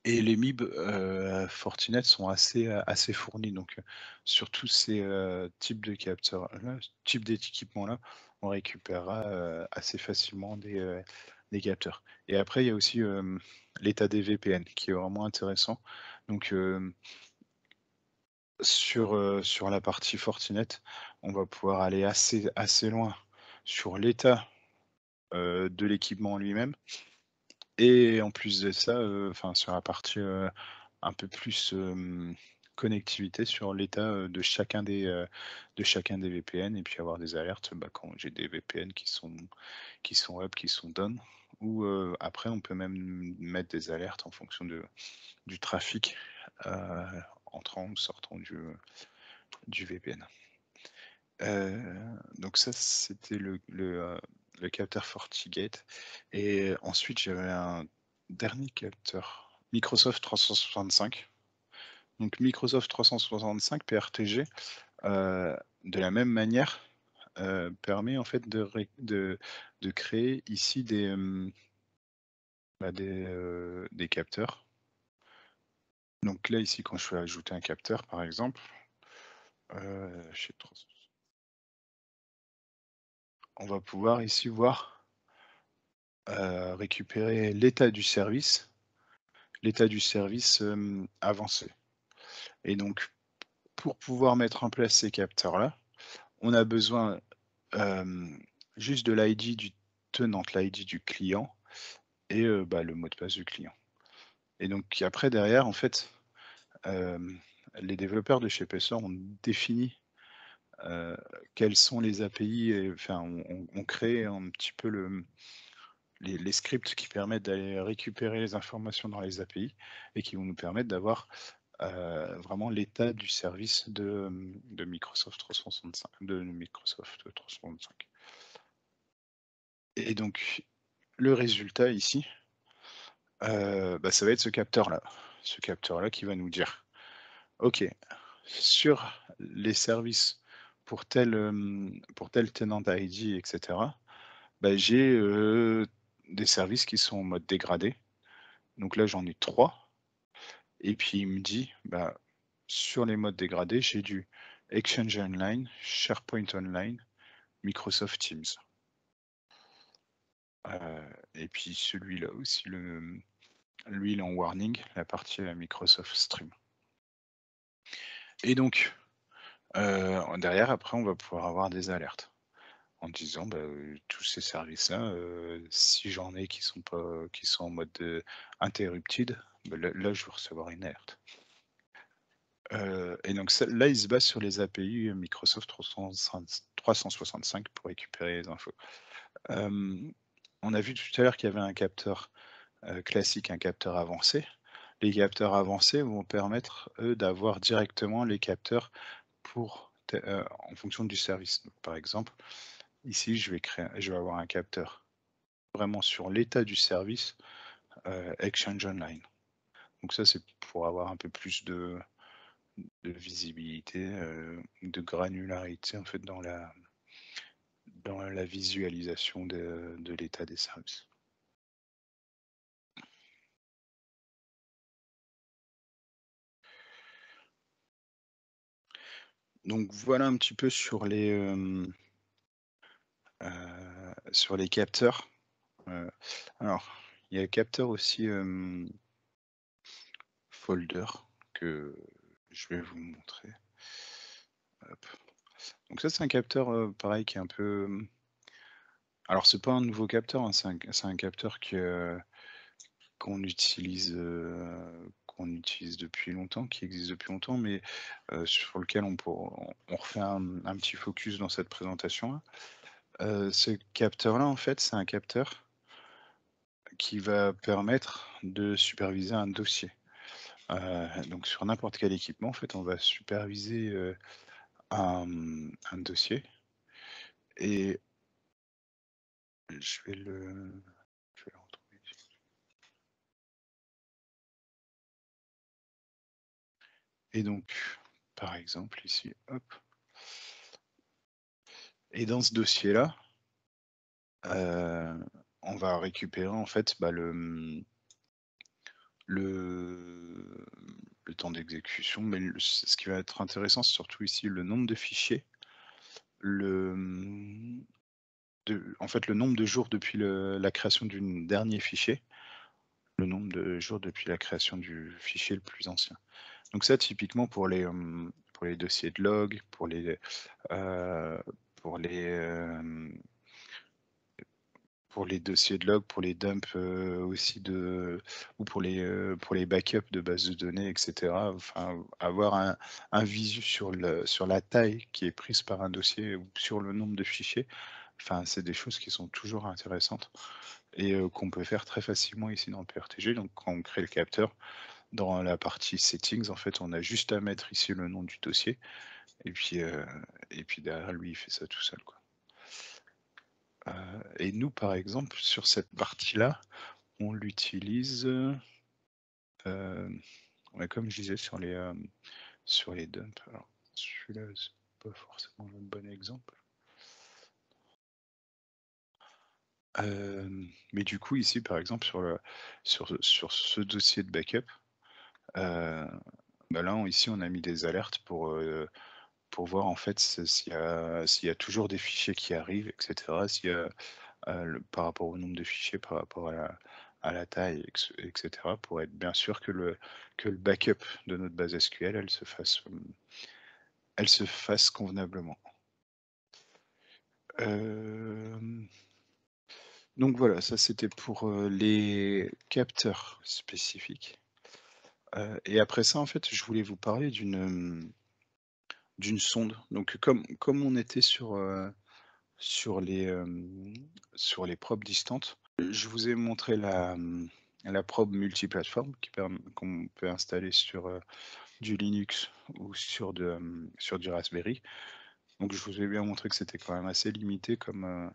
Et les MIB, Fortinet sont assez fournis, donc sur tous ces, types de capteurs-là, types d'équipements-là, on récupérera, assez facilement des capteurs. Et après, il y a aussi, l'état des VPN qui est vraiment intéressant. Donc, sur la partie Fortinet, on va pouvoir aller assez loin sur l'état, de l'équipement lui-même. Et en plus de ça, enfin sur la partie, un peu plus, connectivité sur l'état, de chacun des VPN et puis avoir des alertes, bah, quand j'ai des VPN qui sont up, qui sont down ou, après on peut même mettre des alertes en fonction du trafic, heu, entrant ou sortant du VPN. Donc ça, c'était le capteur FortiGate et ensuite j'avais un dernier capteur, Microsoft 365. Donc Microsoft 365 PRTG, de la même manière, permet en fait de créer ici bah, des capteurs. Donc là, ici, quand je vais ajouter un capteur, par exemple, chez 300, on va pouvoir ici voir, récupérer l'état du service, avancé. Et donc pour pouvoir mettre en place ces capteurs-là, on a besoin, juste de l'ID du tenant, l'ID du client et bah, le mot de passe du client. Et donc après derrière en fait, les développeurs de chez Pessor ont défini, quelles sont les API et enfin on crée un petit peu les scripts qui permettent d'aller récupérer les informations dans les API et qui vont nous permettre d'avoir vraiment l'état du service de Microsoft 365, de Microsoft 365. Et donc, le résultat ici, bah, ça va être ce capteur-là. Ce capteur-là qui va nous dire, OK, sur les services pour tel tenant ID, et cetera, bah, j'ai, des services qui sont en mode dégradé. Donc là, j'en ai 3. Et puis il me dit, bah, sur les modes dégradés, j'ai du Exchange Online, SharePoint Online, Microsoft Teams. Et puis celui-là aussi, lui, il est en warning, la partie Microsoft Stream. Et donc, derrière, après, on va pouvoir avoir des alertes en disant, bah, tous ces services-là, si j'en ai qui sont en mode interrupted, bah, là, je vais recevoir une alerte. Et donc là, il se base sur les API Microsoft 365 pour récupérer les infos. On a vu tout à l'heure qu'il y avait un capteur classique, un capteur avancé. Les capteurs avancés vont permettre, eux, d'avoir directement les capteurs en fonction du service. Donc, par exemple, ici, je vais avoir un capteur vraiment sur l'état du service Exchange Online. Donc ça, c'est pour avoir un peu plus de visibilité, de granularité en fait dans la visualisation de l'état des services. Donc voilà un petit peu sur les capteurs. Alors, il y a le capteur aussi folder que je vais vous montrer. Hop. Donc ça, c'est un capteur pareil qui est un peu. Alors, c'est pas un nouveau capteur, hein, c'est un capteur qu'on utilise depuis longtemps, qui existe depuis longtemps, mais sur lequel on refait un petit focus dans cette présentation-là. Ce capteur-là, en fait, c'est un capteur qui va permettre de superviser un dossier. Donc sur n'importe quel équipement, en fait, on va superviser un dossier et je vais le retrouver ici. Et donc, par exemple, ici, hop. Et dans ce dossier-là, on va récupérer en fait bah, le temps d'exécution, mais ce qui va être intéressant, c'est surtout ici le nombre de fichiers, en fait le nombre de jours depuis la création du dernier fichier, le nombre de jours depuis la création du fichier le plus ancien. Donc ça, typiquement pour les dossiers de log, euh, pour les, euh, pour les dossiers de log, pour les dumps aussi ou pour les backups de bases de données, etc. Enfin, avoir un visu sur la taille qui est prise par un dossier ou sur le nombre de fichiers. Enfin, c'est des choses qui sont toujours intéressantes et qu'on peut faire très facilement ici dans le PRTG. Donc, quand on crée le capteur, dans la partie settings, en fait, on a juste à mettre ici le nom du dossier et puis derrière, lui, il fait ça tout seul, quoi. Et nous, par exemple, sur cette partie-là, on l'utilise, comme je disais, sur les dumps. Alors, celui-là, c'est pas forcément le bon exemple. Mais du coup, ici, par exemple, sur ce dossier de backup, bah là, ici, on a mis des alertes pour voir en fait s'il y a toujours des fichiers qui arrivent, etc. S'il y a, par rapport au nombre de fichiers, par rapport à la taille, etc. Pour être bien sûr que le backup de notre base SQL, elle se fasse convenablement. Donc voilà, ça c'était pour les capteurs spécifiques. Et après ça, en fait, je voulais vous parler d'une sonde. Donc comme on était sur les probes distantes, Je vous ai montré la probe multiplateforme qu'on peut installer sur, du Linux ou sur du Raspberry. Donc je vous ai bien montré que c'était quand même assez limité comme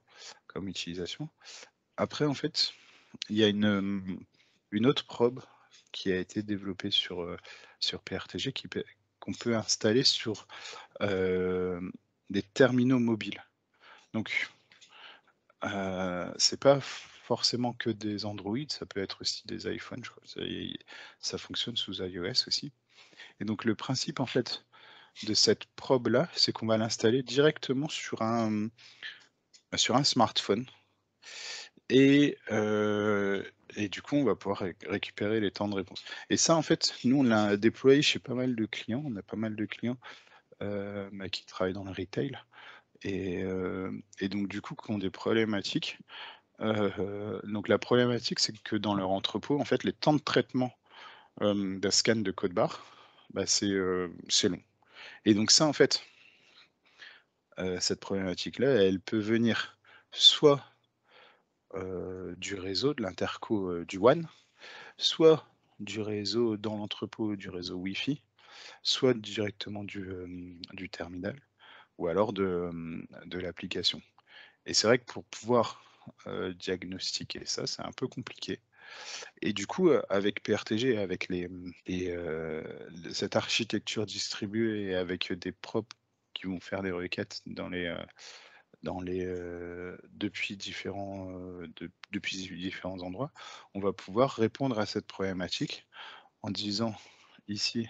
utilisation. Après en fait, il y a une autre probe qui a été développée sur PRTG qu'on peut installer sur, des terminaux mobiles. Donc, c'est pas forcément que des Android, ça peut être aussi des iPhones, je crois. Ça fonctionne sous iOS aussi. Et donc le principe en fait de cette probe-là, c'est qu'on va l'installer directement sur un smartphone et du coup, on va pouvoir récupérer les temps de réponse. Et ça, en fait, nous, on l'a déployé chez pas mal de clients. On a pas mal de clients, qui travaillent dans le retail et donc du coup, qui ont des problématiques. Donc la problématique, c'est que dans leur entrepôt, en fait, les temps de traitement, d'un scan de code barre, bah, c'est long. Et donc ça, en fait, cette problématique-là, elle peut venir soit, du réseau, de l'interco, du WAN, soit du réseau dans l'entrepôt, du réseau Wi-Fi, soit directement du terminal ou alors de l'application. Et c'est vrai que pour pouvoir, diagnostiquer ça, c'est un peu compliqué. Et du coup, avec PRTG, avec cette architecture distribuée et avec des props qui vont faire des requêtes depuis différents endroits, on va pouvoir répondre à cette problématique en disant ici,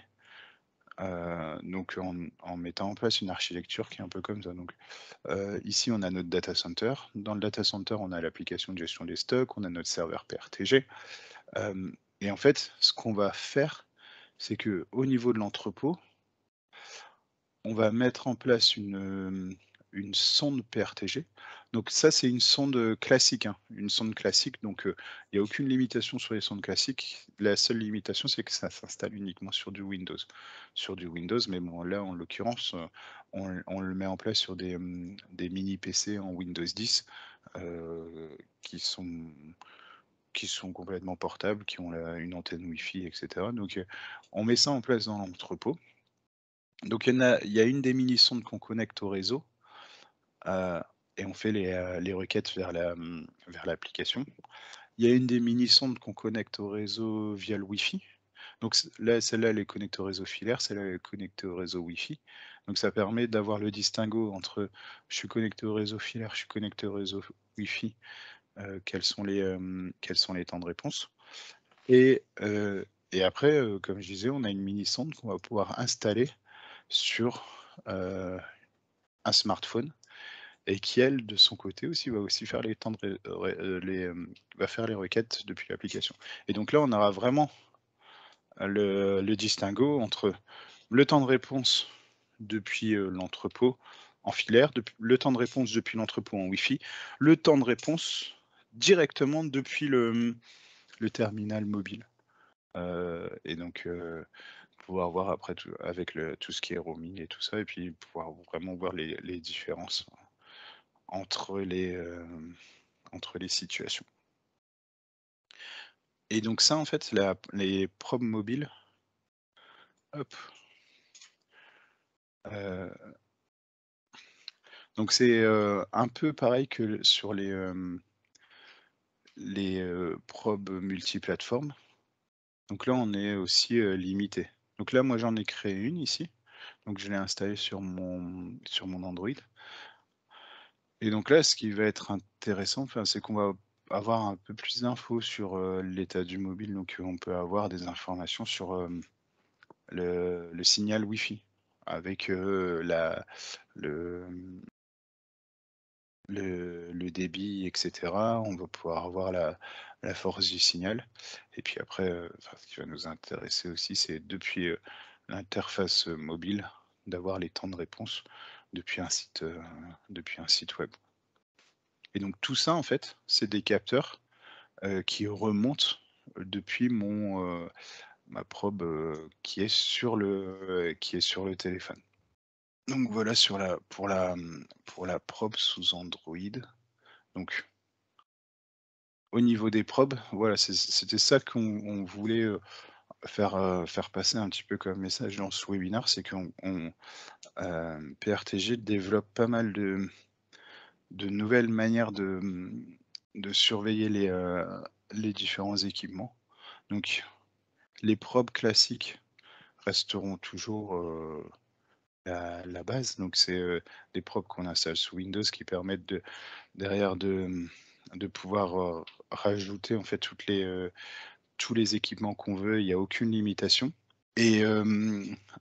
donc en mettant en place une architecture qui est un peu comme ça. Donc, ici, on a notre data center. Dans le data center, on a l'application de gestion des stocks, on a notre serveur PRTG. Et en fait, ce qu'on va faire, c'est que au niveau de l'entrepôt, on va mettre en place une sonde PRTG. Donc ça, c'est une sonde, classique, hein, une sonde classique, donc il y a aucune limitation sur les sondes classiques. La seule limitation, c'est que ça s'installe uniquement sur du Windows. Sur du Windows, mais bon, là, en l'occurrence, on le met en place sur des mini PC en Windows 10, qui sont complètement portables, qui ont une antenne Wi-Fi, et cetera. Donc, on met ça en place dans l'entrepôt. Donc il y a une des mini-sondes qu'on connecte au réseau, heu et on fait les requêtes vers l'application. Il y a une des mini-sondes qu'on connecte au réseau via le Wi-Fi. Donc là, celle-là, elle est connectée au réseau filaire, celle-là, elle est connectée au réseau Wi-Fi. Donc ça permet d'avoir le distinguo entre je suis connecté au réseau filaire, je suis connecté au réseau Wi-Fi, quels sont les temps de réponse. Et après, comme je disais, on a une mini sonde qu'on va pouvoir installer sur, un smartphone et qui elle, de son côté aussi, va aussi faire les temps de va faire les requêtes depuis l'application. Et donc là, on aura vraiment le distinguo entre le temps de réponse depuis, l'entrepôt en filaire, le temps de réponse depuis l'entrepôt en Wi-Fi, le temps de réponse directement depuis le terminal mobile. Et donc, pouvoir voir après avec tout ce qui est roaming et tout ça et puis pouvoir vraiment voir les différences entre les situations. Et donc ça, en fait, les probes mobiles, hop, heu, donc c'est, un peu pareil que sur les probes multiplateformes. Donc là, on est aussi, limité. Donc là, moi, j'en ai créé une ici, donc je l'ai installée sur mon Android. Et donc là, ce qui va être intéressant, enfin, c'est qu'on va avoir un peu plus d'infos sur, l'état du mobile. Donc, on peut avoir des informations sur, le signal Wi-Fi avec, le, le débit et cetera. On va pouvoir avoir la force du signal et puis après, enfin, ce qui va nous intéresser aussi, c'est depuis, l'interface, mobile, d'avoir les temps de réponse depuis un site web. Et donc tout ça, en fait, c'est des capteurs, qui remontent depuis ma probe, qui est sur le téléphone. Donc voilà pour la probe sous Android. Donc au niveau des probes, voilà, c'était ça qu'on voulait, faire passer un petit peu comme message dans ce webinaire, c'est PRTG développe pas mal de nouvelles manières de surveiller les différents équipements. Donc les probes classiques resteront toujours, la base. Donc c'est, des probes qu'on installe sous Windows qui permettent derrière de pouvoir, rajouter en fait tous les équipements qu'on veut. Il y a aucune limitation. Et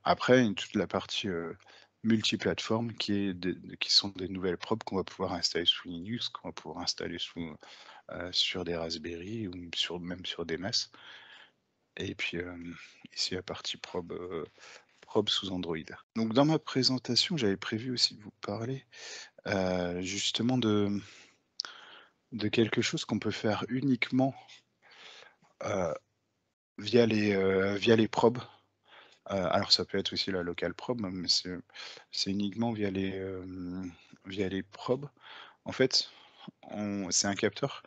après toute la partie, multiplateforme qui sont des nouvelles probes qu'on va pouvoir installer sous Linux, qu'on va pouvoir installer sur des Raspberry ou même sur des NAS. Et puis, ici la partie probe sous Android. Donc dans ma présentation, j'avais prévu aussi de vous parler, justement de quelque chose qu'on peut faire uniquement, heu, via les probes. Alors ça peut être aussi la local probe, mais c'est uniquement via les probes. En fait, c'est un capteur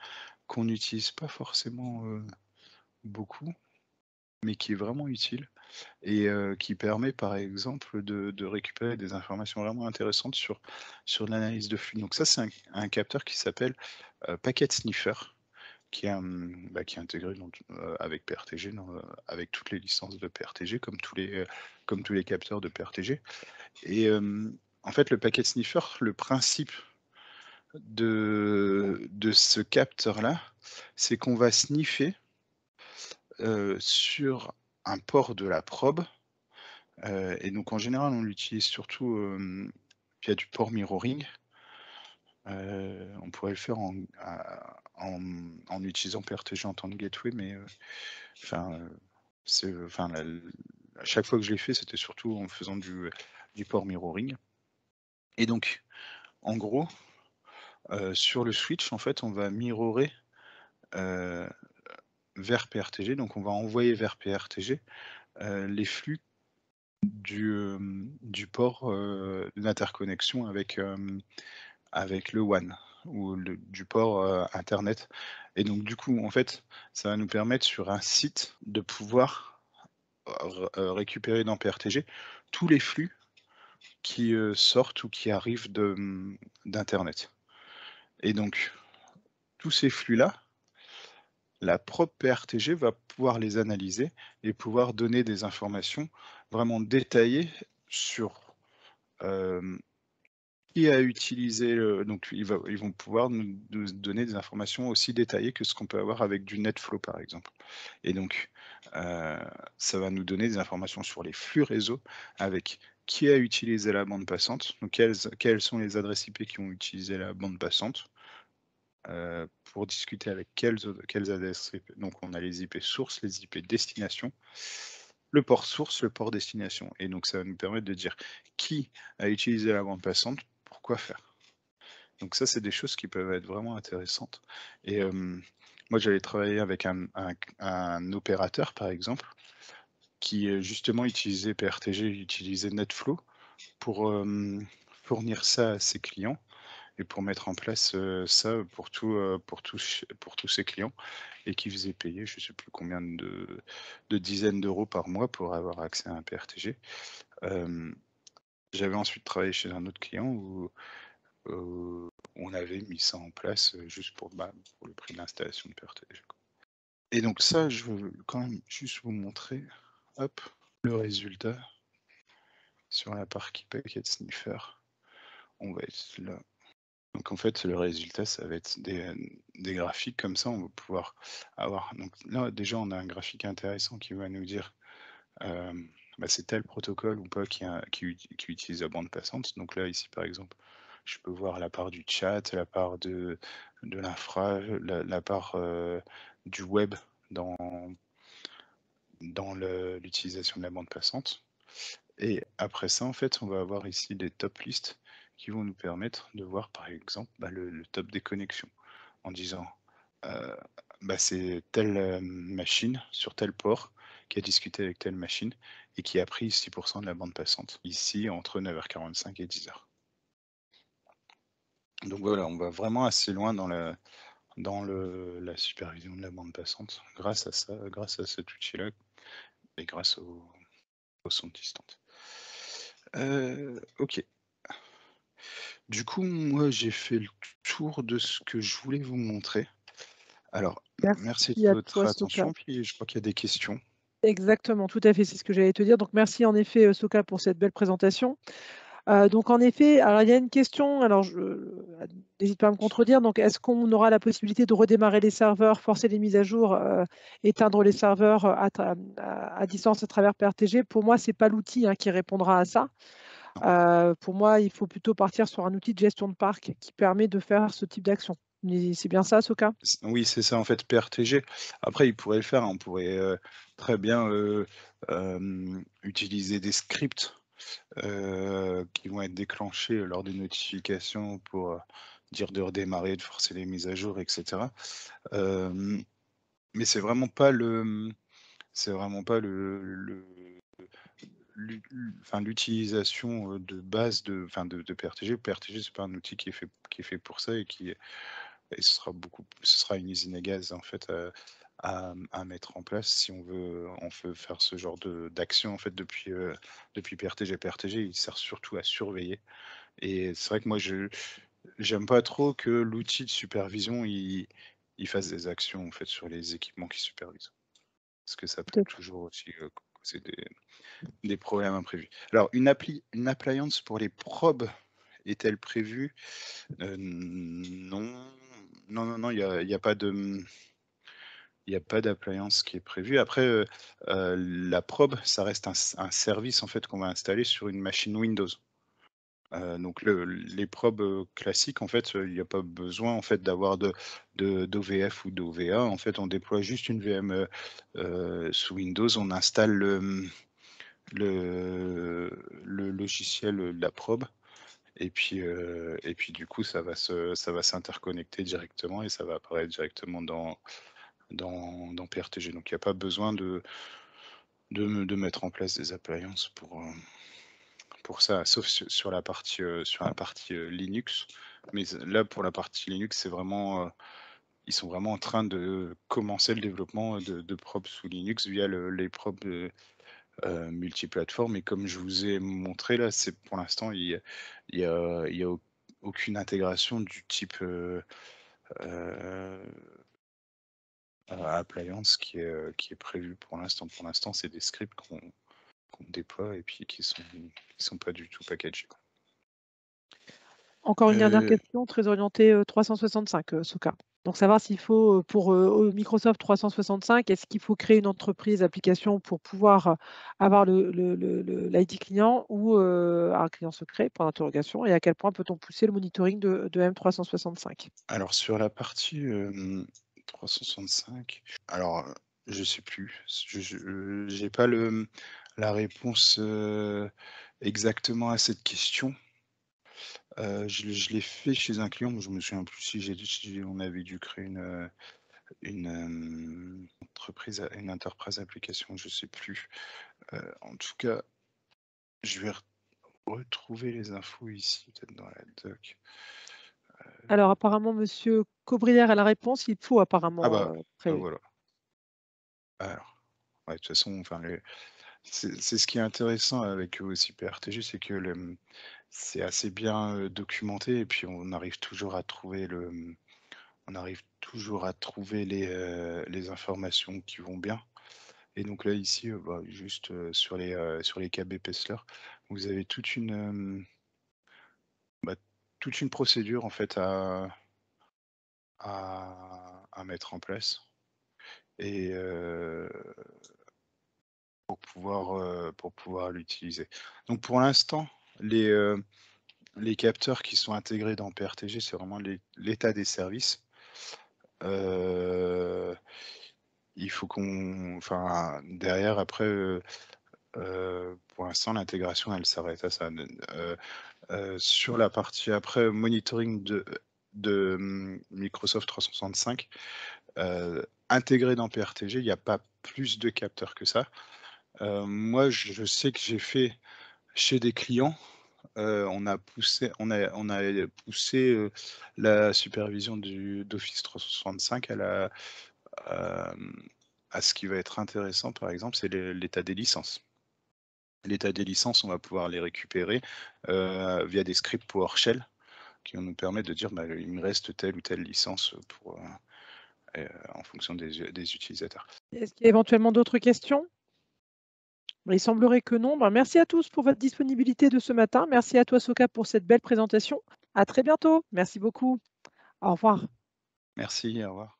qu'on n'utilise pas forcément, beaucoup, mais qui est vraiment utile et qui permet par exemple de récupérer des informations vraiment intéressantes sur l'analyse de flux. Donc ça, c'est un capteur qui s'appelle, Packet Sniffer, qui est intégré avec PRTG, avec toutes les licences de PRTG comme tous les capteurs de PRTG. Et en fait, le Packet Sniffer, le principe de ce capteur-là, c'est qu'on va sniffer, sur un port de la probe, et donc en général, on l'utilise surtout, via du port mirroring. On pourrait le faire en utilisant PRTG en tant que gateway, mais enfin, à chaque fois que je l'ai fait, c'était surtout en faisant du port mirroring. Et donc, en gros, sur le switch, en fait, on va mirrorer, heu, vers PRTG. Donc on va envoyer vers PRTG, les flux du port, d'interconnexion avec le WAN ou du port, internet. Et donc du coup, en fait, ça va nous permettre sur un site de pouvoir récupérer dans PRTG tous les flux qui, sortent ou qui arrivent d'internet. Et donc tous ces flux-là, la propre PRTG va pouvoir les analyser et pouvoir donner des informations vraiment détaillées sur, hem qui a utilisé donc ils vont pouvoir nous donner des informations aussi détaillées que ce qu'on peut avoir avec du NetFlow, par exemple. Et donc, heu, ça va nous donner des informations sur les flux réseau avec qui a utilisé la bande passante, donc quelles sont les adresses IP qui ont utilisé la bande passante, pour discuter avec quelles adresses IP. Donc on a les IP sources, les IP destination, le port source, le port destination. Et donc ça va nous permettre de dire qui a utilisé la bande passante, pourquoi faire. Donc ça, c'est des choses qui peuvent être vraiment intéressantes. Et moi, j'avais travaillé avec un opérateur, par exemple, qui justement utilisait PRTG, utilisait NetFlow pour fournir ça à ses clients et pour mettre en place ça pour tous ses clients, et qui faisait payer je ne sais plus combien de dizaines d'euros par mois pour avoir accès à un PRTG. J'avais ensuite travaillé chez un autre client où on avait mis ça en place, juste pour le prix de l'installation de PRTG, quoi. Et donc ça, je veux quand même juste vous montrer, hop, le résultat sur la partie Packet Sniffer. On va être là. Donc en fait, le résultat, ça va être des graphiques comme ça. On va pouvoir avoir. Donc là, déjà, on a un graphique intéressant qui va nous dire c'est tel protocole ou pas qui utilise la bande passante. Donc là, ici, par exemple, je peux voir la part du chat, la part de l'infra, la part du web dans, dans l'utilisation de la bande passante. Et après ça, en fait, on va avoir ici des top lists qui vont nous permettre de voir, par exemple, le top des connexions en disant euh, c'est telle machine sur tel port qui a discuté avec telle machine et qui a pris 6% de la bande passante, ici entre 9h45 et 10h. Donc voilà, on va vraiment assez loin dans la supervision de la bande passante grâce à ça, grâce à cet outil-là et grâce aux sondes distantes. OK. Du coup, moi, j'ai fait le tour de ce que je voulais vous montrer. Alors, merci de Merci à votre toi, Soka. attention, puis je crois qu'il y a des questions. Exactement, tout à fait, c'est ce que j'allais te dire. Donc merci en effet, Soka, pour cette belle présentation. Donc en effet, alors il y a une question, alors n'hésite pas à me contredire. Donc est-ce qu'on aura la possibilité de redémarrer les serveurs, forcer les mises à jour, éteindre les serveurs à distance à travers PRTG? Pour moi, c'est pas l'outil qui répondra à ça. Non. Pour moi, il faut plutôt partir sur un outil de gestion de parc qui permet de faire ce type d'action. Mais c'est bien ça, Soka? Oui, c'est ça, en fait, PRTG. Après, il pourrait le faire, hein, on pourrait, très bien, utiliser des scripts, qui vont être déclenchés lors des notifications pour, dire de redémarrer, de forcer les mises à jour et cetera. Mais c'est vraiment pas l'utilisation, de base de PRTG. PRTG, c'est pas un outil qui est fait pour ça et ce sera une usine à gaz, en fait, à mettre en place si on veut faire ce genre d'action, en fait, depuis PRTG. PRTG, il sert surtout à surveiller et c'est vrai que moi, j'aime pas trop que l'outil de supervision, il fasse des actions, en fait, sur les équipements qu'il supervise. Parce que ça peut toujours aussi, causer des problèmes imprévus. Alors une appliance pour les probes est-elle prévue? Non. Non, non, non, il y a pas de, il y a pas d'appliance qui est prévue. Après, la probe, ça reste un service, en fait, qu'on va installer sur une machine Windows. Donc les probes, classiques, en fait, il y a pas besoin, en fait, d'avoir d'OVF ou d'OVA. En fait, on déploie juste une VM, sous Windows. On installe le logiciel, de la probe et puis du coup, ça va s'interconnecter directement et ça va apparaître directement dans PRTG. Donc il y a pas besoin de mettre en place des appliances pour ça, sauf sur la partie Linux. Mais là, pour la partie Linux, c'est vraiment, ils sont vraiment en train de commencer le développement de probes sous Linux via les probes, multiplateformes et comme je vous ai montré là, c'est pour l'instant, il y a aucune intégration du type, heu, appliance qui est prévue pour l'instant. Pour l'instant, c'est des scripts qu'on déploie et puis qui sont pas du tout packagés, quoi. Encore une dernière Heu, question, très orientée 365, Soka. Donc savoir s'il faut, pour Microsoft 365, est-ce qu'il faut créer une entreprise application pour pouvoir avoir l'ID client ou un client secret, point d'interrogation, et à quel point peut-on pousser le monitoring de M365? alors sur la partie, 365, alors, je sais plus, j'ai pas la réponse, exactement à cette question. Je l'ai fait chez un client, mais je me souviens plus si on avait dû créer une interface application, je sais plus. En tout cas, je vais retrouver les infos ici, peut-être dans la doc. Alors apparemment, monsieur Cobrière a la réponse, il faut Ah apparemment, bah voilà. Alors, ouais, de toute façon, enfin c'est ce qui est intéressant avec aussi PRTG, c'est que c'est assez bien, documenté et puis on arrive toujours à trouver les informations qui vont bien. Et donc là, ici, bah, juste, sur les KB Pessler, vous avez bah, toute une procédure en fait à mettre en place et pour pouvoir l'utiliser. Donc pour l'instant, les, heu, les capteurs qui sont intégrés dans PRTG, c'est vraiment l'état des services. Heu, il faut derrière après, pour l'instant l'intégration elle s'arrête à ça. Sur la partie après monitoring de Microsoft 365, intégré dans PRTG, il y a pas plus de capteurs que ça. Moi je sais que j'ai fait chez des clients, on a poussé, la supervision d'Office 365 à ce qui va être intéressant, par exemple, c'est l'état des licences. L'état des licences, on va pouvoir les récupérer, via des scripts PowerShell qui vont nous permettre de dire: «Bah, il me reste telle ou telle licence en fonction des utilisateurs». Est-ce qu'il y a éventuellement d'autres questions? Il semblerait que non. Ben, merci à tous pour votre disponibilité de ce matin. Merci à toi, Soka, pour cette belle présentation. À très bientôt. Merci beaucoup. Au revoir. Merci, au revoir.